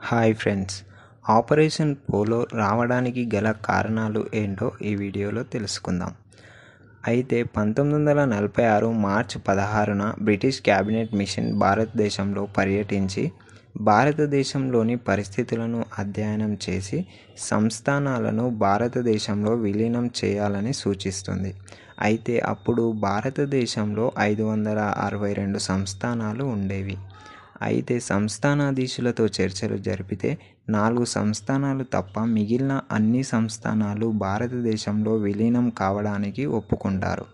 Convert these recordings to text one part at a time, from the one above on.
Hi friends, operation polo రావడానికి గల కారణాలు ఏంటో ఈ వీడియోలో తెలుసుకుందాం. అయితే 1946 మార్చి 16న బ్రిటిష్ క్యాబినెట్ మిషన్ భారతదేశంలో పర్యటించి భారతదేశంలోని పరిస్థితులను అధ్యయనం చేసి సంస్థానాలను భారతదేశంలో విలీనం చేయాలని సూచిస్తుంది. అయితే అప్పుడు భారతదేశంలో 562 సంస్థానాలు ఉండేవి. అయితే సంస్థానాధీశులతో చర్చలు జరిపితే 4 సంస్థానాలు తప్ప మిగిలిన అన్ని సంస్థానాలు భారతదేశంలో విలీనం కావడానికి ఒప్పుకుంటారు.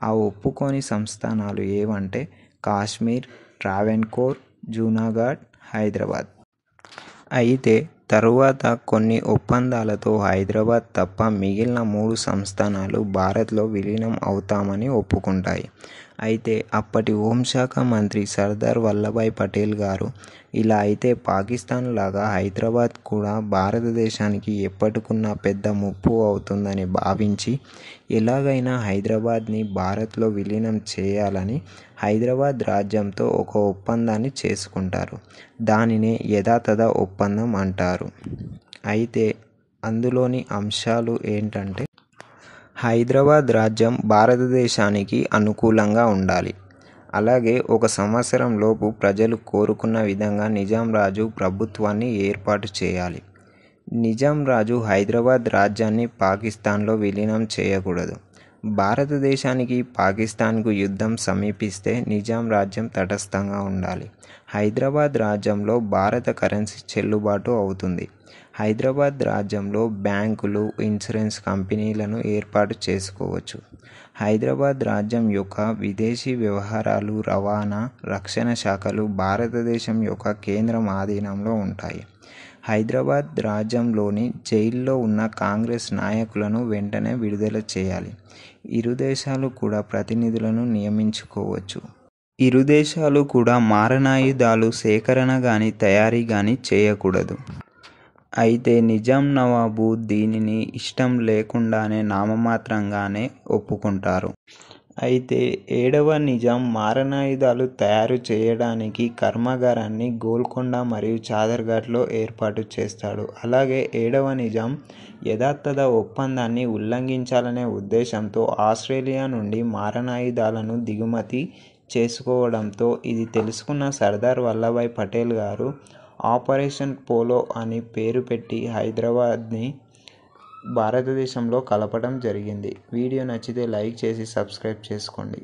ఆ ఒప్పుకోని సంస్థానాలు ఏవంటే కాశ్మీర్, ట్రావెన్కోర్, జూనాగఢ్, హైదరాబాద్. అయితే తరువాత కొన్ని ఒప్పందాలతో హైదరాబాద్ తప్ప మిగిలిన 3 సంస్థానాలు భారత్లో విలీనం అవుతామని ఒప్పుకుంటాయి. అయితే అప్పటి హోంశాఖ మంత్రి సర్దార్ వల్లభాయ్ పటేల్ గారు ఇలా అయితే పాకిస్తాన్ లాగా హైదరాబాద్ కూడా భారతదేశానికి ఎప్పటికున్నా పెద్ద ముప్పు అవుతుందని భావించి ఎలాగైనా హైదరాబాద్ని భారత్లో విలీనం చేయాలని హైదరాబాద్ రాజ్యంతో ఒక ఒప్పందాన్ని చేసుకుంటారు. దానినే యథాతథ ఒప్పందం అంటారు. అయితే అందులోని అంశాలు ఏంటంటే హైదరాబాద్ రాజ్యం భారతదేశానికి అనుకూలంగా ఉండాలి. అలాగే 1 సంవత్సరం లోపు ప్రజలు కోరుకున్న విధంగా నిజాం రాజు ప్రభుత్వాన్ని ఏర్పాటు చేయాలి. నిజాం రాజు హైదరాబాద్ రాజ్యాన్ని పాకిస్తాన్లో విలీనం చేయకూడదు. భారతదేశానికి పాకిస్తాన్కు యుద్ధం సమీపిస్తే నిజాం రాజ్యం తటస్థంగా ఉండాలి. హైదరాబాద్ రాజ్యంలో భారత కరెన్సీ చెల్లుబాటు అవుతుంది. హైదరాబాద్ రాజ్యంలో బ్యాంకులు, ఇన్సూరెన్స్ కంపెనీలను ఏర్పాటు చేసుకోవచ్చు. హైదరాబాద్ రాజ్యం యొక్క విదేశీ వ్యవహారాలు, రవాణా, రక్షణ శాఖలు భారతదేశం యొక్క కేంద్రం ఆధీనంలో ఉంటాయి. హైదరాబాద్ రాజ్యంలోని జైల్లో ఉన్న కాంగ్రెస్ నాయకులను వెంటనే విడుదల చేయాలి. ఇరు దేశాలు కూడా ప్రతినిధులను నియమించుకోవచ్చు. ఇరు దేశాలు కూడా మారణాయుధాలు సేకరణ గాని తయారీ గాని చేయకూడదు. అయితే నిజాం నవాబు దీనిని ఇష్టం లేకుండానే నామమాత్రంగానే ఒప్పుకుంటారు. అయితే 7వ నిజాం మారణాయుధాలు తయారు చేయడానికి కర్మాగారాన్ని గోల్కొండ మరియు చాదర్ఘాట్లో ఏర్పాటు చేస్తాడు. అలాగే 7వ నిజాం యథాతథ ఒప్పందాన్ని ఉల్లంఘించాలనే ఉద్దేశంతో ఆస్ట్రేలియా నుండి మారణాయుధాలను దిగుమతి చేసుకోవడంతో ఇది తెలుసుకున్న సర్దార్ వల్లభాయ్ పటేల్ గారు ఆపరేషన్ పోలో అని పేరు పెట్టి హైదరాబాద్ని భారతదేశంలో కలపడం జరిగింది. వీడియో నచ్చితే లైక్ చేసి సబ్స్క్రైబ్ చేసుకోండి.